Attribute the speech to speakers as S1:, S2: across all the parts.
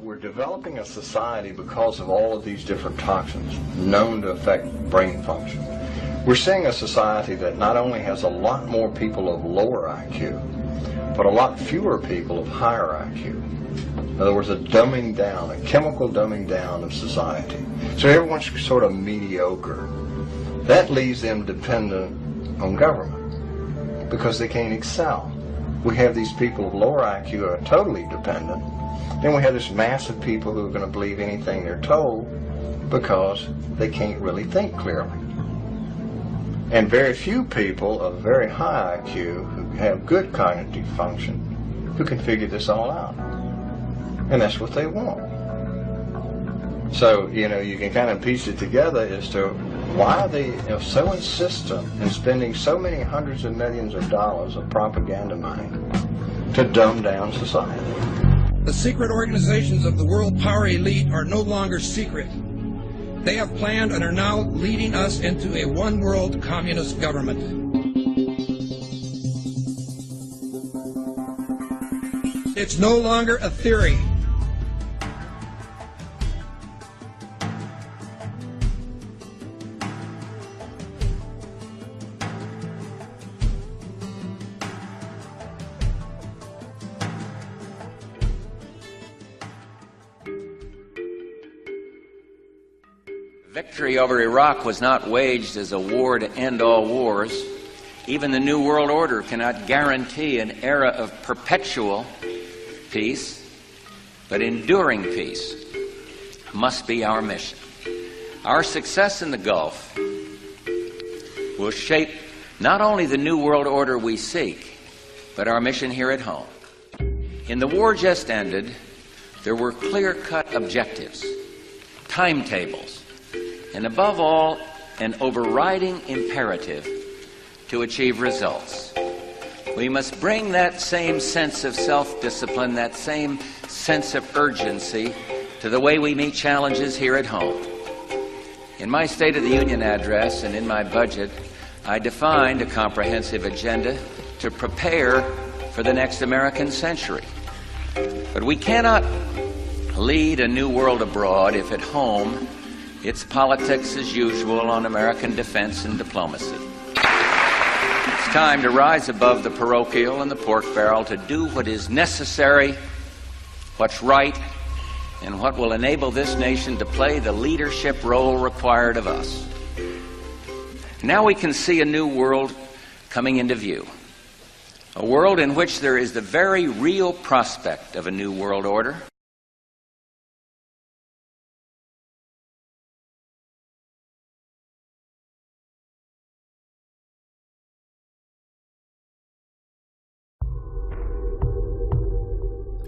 S1: we're developing a society because of all of these different toxins known to affect brain function. We're seeing a society that not only has a lot more people of lower IQ, but a lot fewer people of higher IQ. In other words, a dumbing down, a chemical dumbing down of society. So everyone's sort of mediocre. That leaves them dependent on government because they can't excel. We have these people of lower IQ who are totally dependent. Then we have this mass of people who are going to believe anything they're told because they can't really think clearly. And very few people of very high IQ who have good cognitive function who can figure this all out. And that's what they want. So, you can kind of piece it together as to why they are so insistent in spending so many hundreds of millions of dollars of propaganda money to dumb down society.
S2: The secret organizations of the world power elite are no longer secret. They have planned and are now leading us into a one-world communist government. It's no longer a theory.
S3: Victory over Iraq was not waged as a war to end all wars. Even the New World Order cannot guarantee an era of perpetual peace, but enduring peace must be our mission. Our success in the Gulf will shape not only the New World Order we seek, but our mission here at home. In the war just ended, there were clear-cut objectives, timetables, and above all, an overriding imperative to achieve results. We must bring that same sense of self-discipline, that same sense of urgency to the way we meet challenges here at home. In my State of the Union address and in my budget, I defined a comprehensive agenda to prepare for the next American century. But we cannot lead a new world abroad if at home it's politics as usual on American defense and diplomacy. It's time to rise above the parochial and the pork barrel to do what is necessary, what's right, and what will enable this nation to play the leadership role required of us. Now we can see a new world coming into view. A world in which there is the very real prospect of a new world order.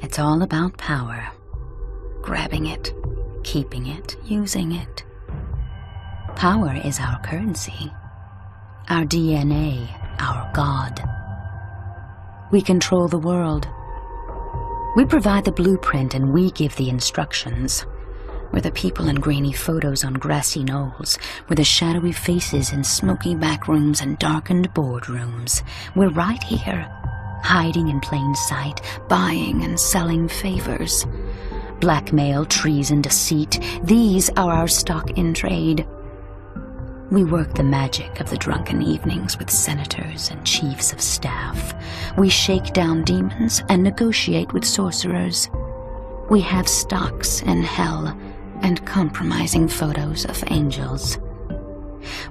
S4: It's all about power. Grabbing it, keeping it, using it. Power is our currency, our DNA, our God. We control the world. We provide the blueprint and we give the instructions. We're the people in grainy photos on grassy knolls. We're the shadowy faces in smoky back rooms and darkened boardrooms. We're right here, hiding in plain sight, buying and selling favors. Blackmail, treason, deceit, these are our stock in trade. We work the magic of the drunken evenings with senators and chiefs of staff. We shake down demons and negotiate with sorcerers. We have stocks in hell and compromising photos of angels.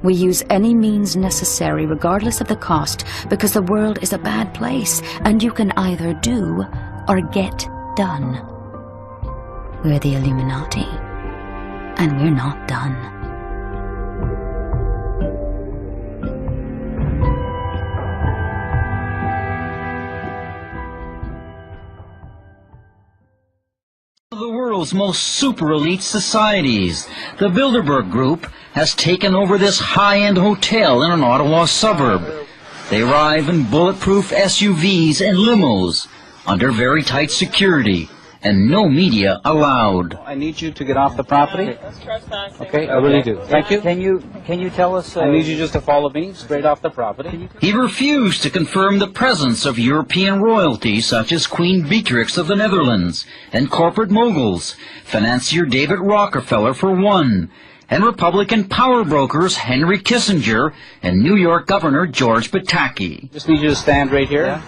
S4: We use any means necessary regardless of the cost because the world is a bad place and you can either do or get done. We're the Illuminati and we're not done.
S5: The world's most super elite societies. The Bilderberg Group has taken over this high-end hotel in an Ottawa suburb. They arrive in bulletproof SUVs and limos under very tight security and no media allowed.
S6: I need you to get off the property.
S7: That's trespassing.
S6: Okay, I really do. Thank you.
S5: Can you tell us?
S6: I need you just to follow me straight off the property.
S5: He refused to confirm the presence of European royalty such as Queen Beatrix of the Netherlands and corporate moguls, financier David Rockefeller for one, and Republican power brokers Henry Kissinger and New York Governor George Pataki.
S6: Just need you to stand right here. Yeah.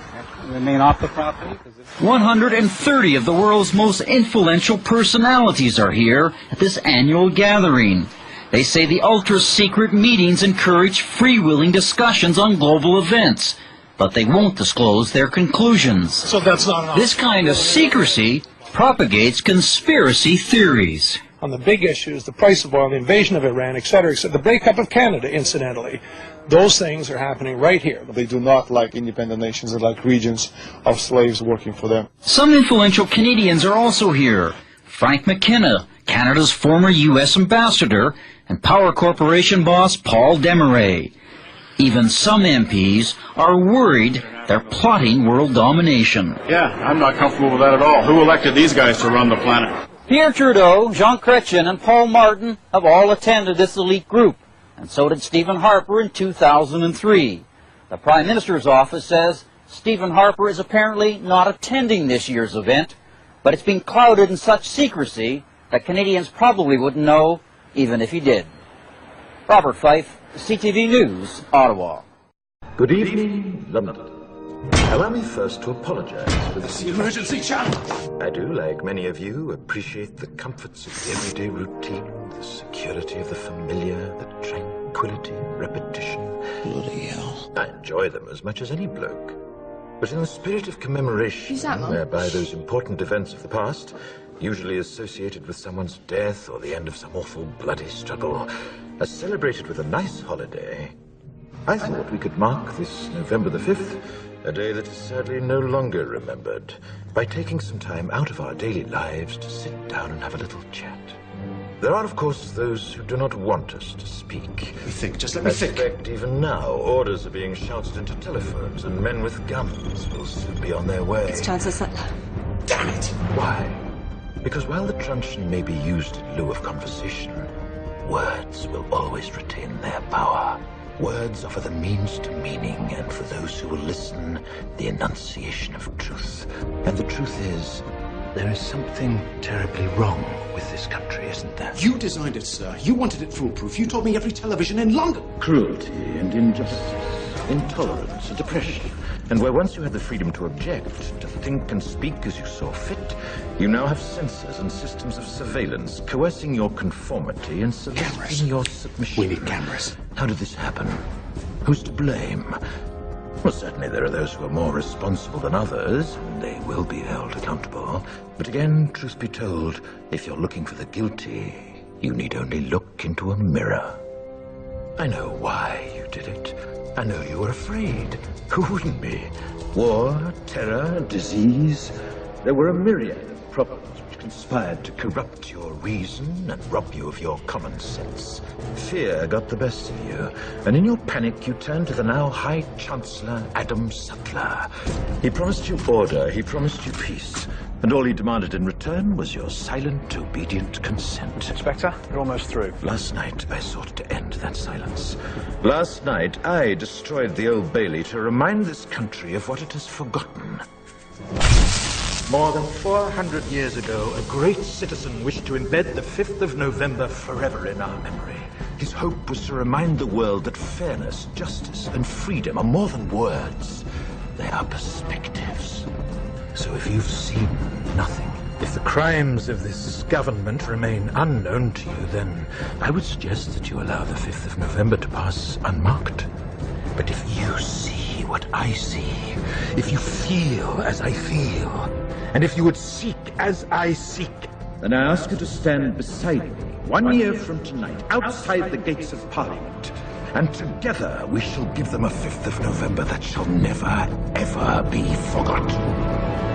S6: Remain off the property.
S5: 130 of the world's most influential personalities are here at this annual gathering. They say the ultra-secret meetings encourage freewheeling discussions on global events, but they won't disclose their conclusions.
S8: So that's not enough.
S5: This kind of secrecy propagates conspiracy theories.
S8: On the big issues, the price of oil, the invasion of Iran, etc., the breakup of Canada, incidentally, those things are happening right here.
S9: They do not like independent nations. They like regions of slaves working for them.
S5: Some influential Canadians are also here. Frank McKenna, Canada's former U.S. ambassador, and Power Corporation boss Paul Desmarais. Even some MPs are worried they're plotting world domination.
S10: Yeah, I'm not comfortable with that at all. Who elected these guys to run the planet?
S6: Pierre Trudeau, Jean Chrétien, and Paul Martin have all attended this elite group, and so did Stephen Harper in 2003. The Prime Minister's office says Stephen Harper is apparently not attending this year's event, but it's been clouded in such secrecy that Canadians probably wouldn't know, even if he did. Robert Fife, CTV News, Ottawa.
S11: Good evening, London. Allow me first to apologize for this
S8: emergency channel.
S11: I do, like many of you, appreciate the comforts of the everyday routine, the security of the familiar, the tranquility of repetition.
S2: Bloody hell.
S11: I enjoy them as much as any bloke. But in the spirit of commemoration, whereby those important events of the past, usually associated with someone's death or the end of some awful bloody struggle, are celebrated with a nice holiday, I thought we could mark this November the 5th, a day that is sadly no longer remembered, by taking some time out of our daily lives to sit down and have a little chat. There are, of course, those who do not want us to speak.
S10: Just let me think.
S11: I suspect even now orders are being shouted into telephones and men with guns will soon be on their way.
S7: It's Chancellor.
S11: Damn it! Why? Because while the truncheon may be used in lieu of conversation, words will always retain their power. Words offer the means to meaning, and for those who will listen, the enunciation of truth. And the truth is, there is something terribly wrong with this country, isn't there?
S10: You designed it, sir. You wanted it foolproof. You told me every television in London.
S11: Cruelty and injustice, intolerance and oppression. And where once you had the freedom to object, to think and speak as you saw fit, you now have censors and systems of surveillance coercing your conformity and soliciting your submission.
S10: We need cameras.
S11: How did this happen? Who's to blame? Well, certainly there are those who are more responsible than others, and they will be held accountable. But again, truth be told, if you're looking for the guilty, you need only look into a mirror. I know why you did it. I know you were afraid. Who wouldn't be? War, terror, disease. There were a myriad of problems which conspired to corrupt your reason and rob you of your common sense. Fear got the best of you, and in your panic you turned to the now High Chancellor Adam Sutler. He promised you order, he promised you peace, and all he demanded in return was your silent, obedient consent.
S8: Inspector, you're almost through.
S11: Last night, I sought to end that silence. Last night, I destroyed the Old Bailey to remind this country of what it has forgotten.
S12: More than 400 years ago, a great citizen wished to embed the 5th of November forever in our memory.
S11: His hope was to remind the world that fairness, justice, and freedom are more than words. They are perspectives. So if you've seen nothing,
S12: If the crimes of this government remain unknown to you, then
S11: I would suggest that you allow the 5th of November to pass unmarked. But if you see what I see, if you feel as I feel, and if you would seek as I seek, then I ask you to stand beside me 1 year from tonight, outside the gates of Parliament, and together we shall give them a 5th of November that shall never, ever be forgotten.